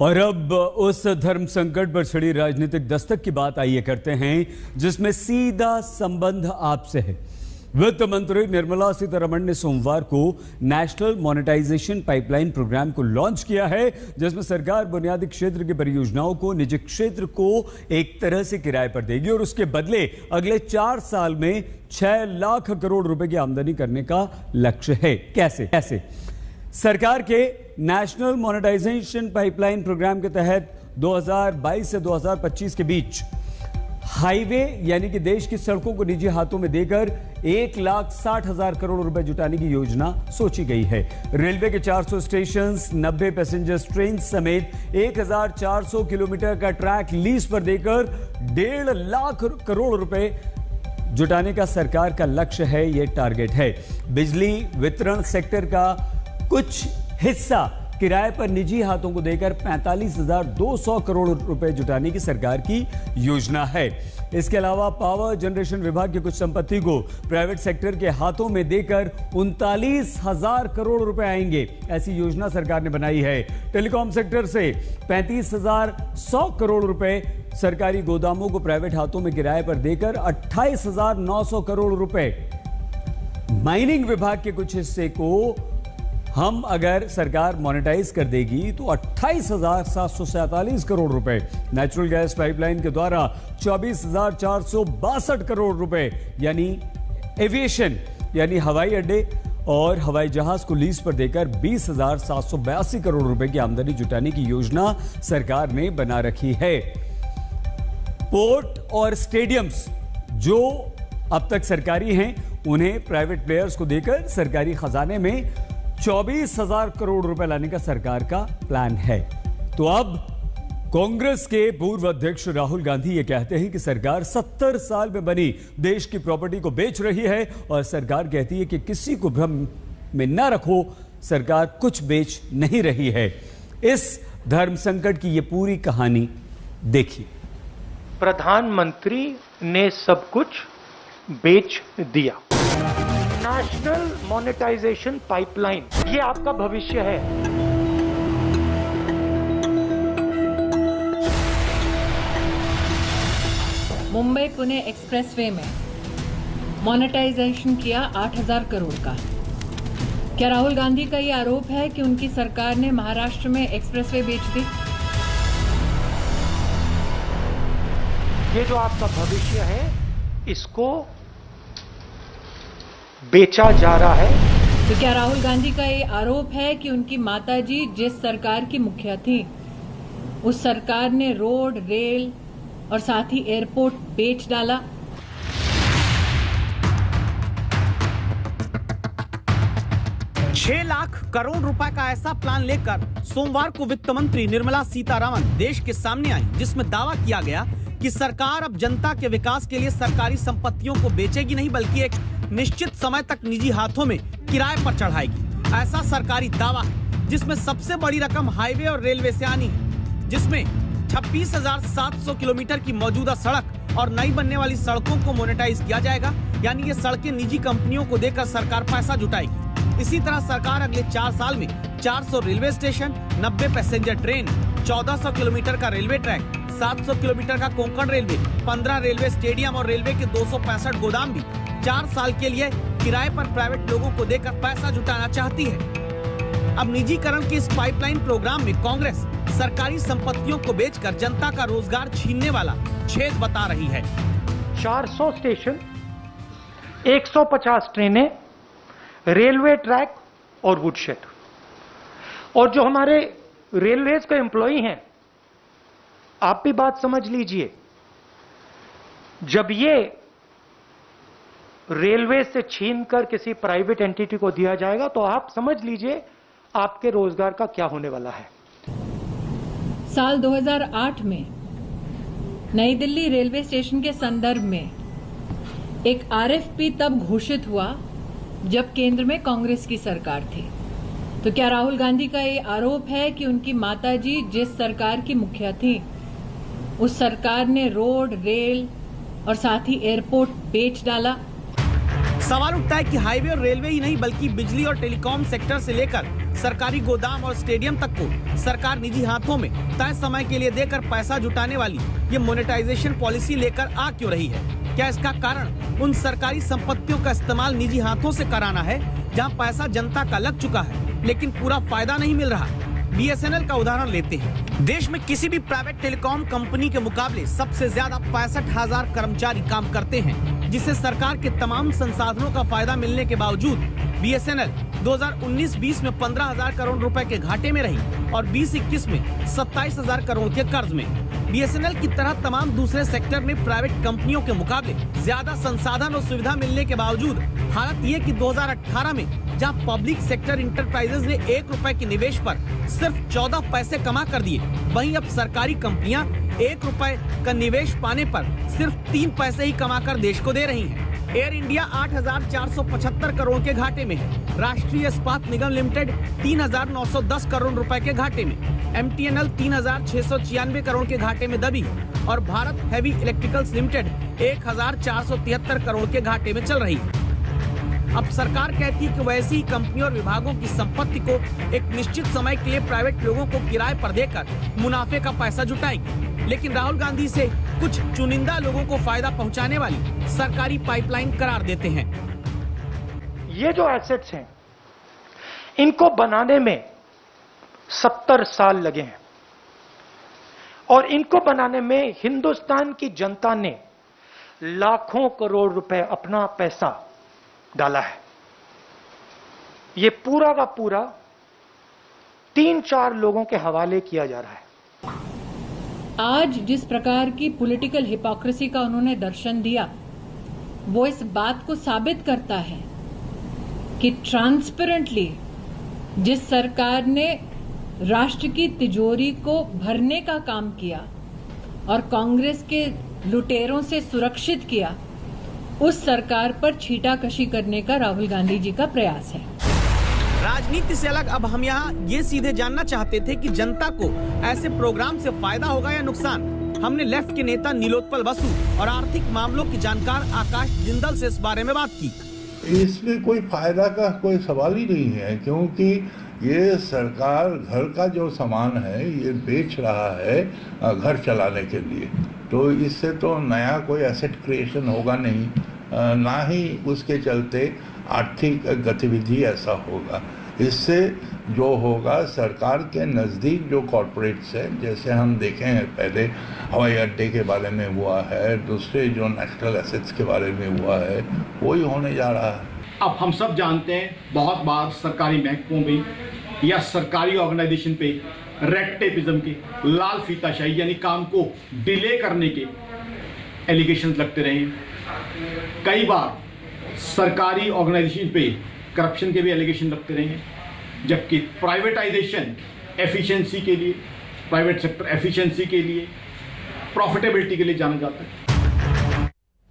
और अब उस धर्म संकट पर छिड़ी राजनीतिक दस्तक की बात आइए करते हैं, जिसमें सीधा संबंध आपसे है। वित्त मंत्री निर्मला सीतारमण ने सोमवार को नेशनल मोनेटाइजेशन पाइपलाइन प्रोग्राम को लॉन्च किया है, जिसमें सरकार बुनियादी क्षेत्र की परियोजनाओं को निजी क्षेत्र को एक तरह से किराए पर देगी और उसके बदले अगले 4 साल में 6 लाख करोड़ रुपए की आमदनी करने का लक्ष्य है। कैसे? सरकार के नेशनल मोनेटाइजेशन पाइपलाइन प्रोग्राम के तहत 2022 से 2025 के बीच हाईवे यानी कि देश की सड़कों को निजी हाथों में देकर 1,60,000 करोड़ रुपए जुटाने की योजना सोची गई है। रेलवे के 400 स्टेशन, 90 पैसेंजर ट्रेन समेत 1,400 किलोमीटर का ट्रैक लीज पर देकर 1.5 लाख करोड़ रुपए जुटाने का सरकार का लक्ष्य है। यह टारगेट है। बिजली वितरण सेक्टर का कुछ हिस्सा किराए पर निजी हाथों को देकर 45,200 करोड़ रुपए जुटाने की सरकार की योजना है। इसके अलावा पावर जनरेशन विभाग की कुछ संपत्ति को प्राइवेट सेक्टर के हाथों में देकर 39,000 करोड़ रुपए आएंगे, ऐसी योजना सरकार ने बनाई है। टेलीकॉम सेक्टर से 35,100 करोड़ रुपए, सरकारी गोदामों को प्राइवेट हाथों में किराए पर देकर 28,900 करोड़ रुपए, माइनिंग विभाग के कुछ हिस्से को हम अगर सरकार मोनेटाइज कर देगी तो 28,747 करोड़ रुपए, नेचुरल गैस पाइपलाइन के द्वारा 24,462 करोड़ रुपए, यानी एविएशन यानी हवाई अड्डे और हवाई जहाज को लीज पर देकर 20,782 करोड़ रुपए की आमदनी जुटाने की योजना सरकार ने बना रखी है। पोर्ट और स्टेडियम्स जो अब तक सरकारी हैं, उन्हें प्राइवेट प्लेयर्स को देकर सरकारी खजाने में 24,000 करोड़ रुपए लाने का सरकार का प्लान है। तो अब कांग्रेस के पूर्व अध्यक्ष राहुल गांधी ये कहते हैं कि सरकार 70 साल में बनी देश की प्रॉपर्टी को बेच रही है और सरकार कहती है कि किसी को भ्रम में न रखो, सरकार कुछ बेच नहीं रही है। इस धर्म संकट की ये पूरी कहानी देखिए। प्रधानमंत्री ने सब कुछ बेच दिया। नेशनल मोनेटाइजेशन पाइपलाइन, ये आपका भविष्य है। मुंबई पुणे एक्सप्रेसवे में मोनेटाइजेशन किया 8,000 करोड़ का। क्या राहुल गांधी का ये आरोप है कि उनकी सरकार ने महाराष्ट्र में एक्सप्रेसवे बेच दी? ये जो आपका भविष्य है, इसको बेचा जा रहा है। तो क्या राहुल गांधी का ये आरोप है कि उनकी माताजी जिस सरकार की मुखिया थी, उस सरकार ने रोड, रेल और साथ ही एयरपोर्ट बेच डाला? छह लाख करोड़ रुपए का ऐसा प्लान लेकर सोमवार को वित्त मंत्री निर्मला सीतारमण देश के सामने आई, जिसमें दावा किया गया कि सरकार अब जनता के विकास के लिए सरकारी संपत्तियों को बेचेगी नहीं, बल्कि एक निश्चित समय तक निजी हाथों में किराए पर चढ़ाएगी। ऐसा सरकारी दावा है जिसमें सबसे बड़ी रकम हाईवे और रेलवे से आनी है, जिसमें 26,700 किलोमीटर की मौजूदा सड़क और नई बनने वाली सड़कों को मोनेटाइज किया जाएगा, यानी ये सड़कें निजी कंपनियों को देकर सरकार पैसा जुटाएगी। इसी तरह सरकार अगले 4 साल में 400 railway station, 90 passenger train, 1400 kilometre का रेलवे ट्रैक, 700 किलोमीटर का कोंकण रेलवे, 15 रेलवे स्टेडियम और रेलवे के 265 गोदाम भी 4 साल के लिए किराए पर प्राइवेट लोगों को देकर पैसा जुटाना चाहती है। अब निजीकरण के इस पाइपलाइन प्रोग्राम में कांग्रेस सरकारी संपत्तियों को बेचकर जनता का रोजगार छीनने वाला छेद बता रही है। 400 स्टेशन, 150 ट्रेनें, रेलवे ट्रैक और वुडशेड, और जो हमारे रेलवेज के एम्प्लॉई हैं, आप भी बात समझ लीजिए, जब ये रेलवे से छीनकर किसी प्राइवेट एंटिटी को दिया जाएगा तो आप समझ लीजिए आपके रोजगार का क्या होने वाला है। साल 2008 में नई दिल्ली रेलवे स्टेशन के संदर्भ में एक आरएफपी तब घोषित हुआ जब केंद्र में कांग्रेस की सरकार थी। तो क्या राहुल गांधी का ये आरोप है कि उनकी माताजी जिस सरकार की मुखिया थी, उस सरकार ने रोड, रेल और साथ ही एयरपोर्ट बेच डाला? सवाल उठता है कि हाईवे और रेलवे ही नहीं, बल्कि बिजली और टेलीकॉम सेक्टर से लेकर सरकारी गोदाम और स्टेडियम तक को सरकार निजी हाथों में तय समय के लिए देकर पैसा जुटाने वाली ये मोनेटाइजेशन पॉलिसी लेकर आ क्यों रही है? क्या इसका कारण उन सरकारी संपत्तियों का इस्तेमाल निजी हाथों से कराना है जहां पैसा जनता का लग चुका है लेकिन पूरा फायदा नहीं मिल रहा? BSNL का उदाहरण लेते हैं। देश में किसी भी प्राइवेट टेलीकॉम कंपनी के मुकाबले सबसे ज्यादा 65,000 कर्मचारी काम करते हैं, जिससे सरकार के तमाम संसाधनों का फायदा मिलने के बावजूद BSNL 2019-20 में 15,000 करोड़ रुपए के घाटे में रही और 20-21 में 27,000 करोड़ के कर्ज में। BSNL की तरह तमाम दूसरे सेक्टर में प्राइवेट कंपनियों के मुकाबले ज्यादा संसाधन और सुविधा मिलने के बावजूद हालत ये कि 2018 में जहां पब्लिक सेक्टर इंटरप्राइजेज ने 1 रुपए के निवेश पर सिर्फ 14 पैसे कमा कर दिए, वहीं अब सरकारी कंपनियां 1 रुपए का निवेश पाने पर सिर्फ 3 पैसे ही कमा कर देश को दे रही हैं। एयर इंडिया 8,475 करोड़ के घाटे में है। राष्ट्रीय इस्पात निगम लिमिटेड 3,910 करोड़ रुपए के घाटे में, MTNL 3,696 करोड़ के घाटे में दबी और Bharat heavy electricals limited 1,473 crore के घाटे में चल रही है। अब सरकार कहती है कि वैसी ही कंपनियों और विभागों की संपत्ति को एक निश्चित समय के लिए प्राइवेट लोगों को किराए पर देकर मुनाफे का पैसा जुटाएगी, लेकिन राहुल गांधी से कुछ चुनिंदा लोगों को फायदा पहुंचाने वाली सरकारी पाइपलाइन करार देते हैं। ये जो एसेट्स हैं, इनको बनाने में 70 साल लगे हैं और इनको बनाने में हिंदुस्तान की जनता ने लाखों करोड़ रुपए अपना पैसा डाला है। ये पूरा का पूरा 3-4 लोगों के हवाले किया जा रहा है। आज जिस प्रकार की पॉलिटिकल हिपोक्रेसी का उन्होंने दर्शन दिया, वो इस बात को साबित करता है कि ट्रांसपेरेंटली जिस सरकार ने राष्ट्र की तिजोरी को भरने का काम किया और कांग्रेस के लुटेरों से सुरक्षित किया, उस सरकार पर छीटाकशी करने का राहुल गांधी जी का प्रयास है। राजनीति से अलग अब हम यहाँ ये सीधे जानना चाहते थे कि जनता को ऐसे प्रोग्राम से फायदा होगा या नुकसान। हमने लेफ्ट के नेता नीलोत्पल बसु और आर्थिक मामलों के जानकार आकाश जिंदल से इस बारे में बात की। इसमें कोई फायदा का कोई सवाल ही नहीं है, क्योंकि ये सरकार घर का जो सामान है ये बेच रहा है घर चलाने के लिए, तो इससे तो नया कोई एसेट क्रिएशन होगा नहीं, ना ही उसके चलते आर्थिक गतिविधि ऐसा होगा। इससे जो होगा, सरकार के नज़दीक जो कॉरपोरेट्स हैं, जैसे हम देखें हैं पहले हवाई अड्डे के बारे में हुआ है, दूसरे जो नेशनल एसेट्स के बारे में हुआ है, वही होने जा रहा है। अब हम सब जानते हैं बहुत बार सरकारी महकमों में या सरकारी ऑर्गेनाइजेशन पे रेड टेपिज्म के, लाल फीताशाही यानी काम को डिले करने के एलिगेशंस लगते रहे। कई बार सरकारी ऑर्गेनाइजेशन पे करप्शन के भी एलिगेशन लगते रहे, जबकि प्राइवेटाइजेशन एफिशिएंसी के लिए, प्राइवेट सेक्टर एफिशिएंसी के लिए, प्रॉफिटेबिलिटी के लिए जाना जाता है।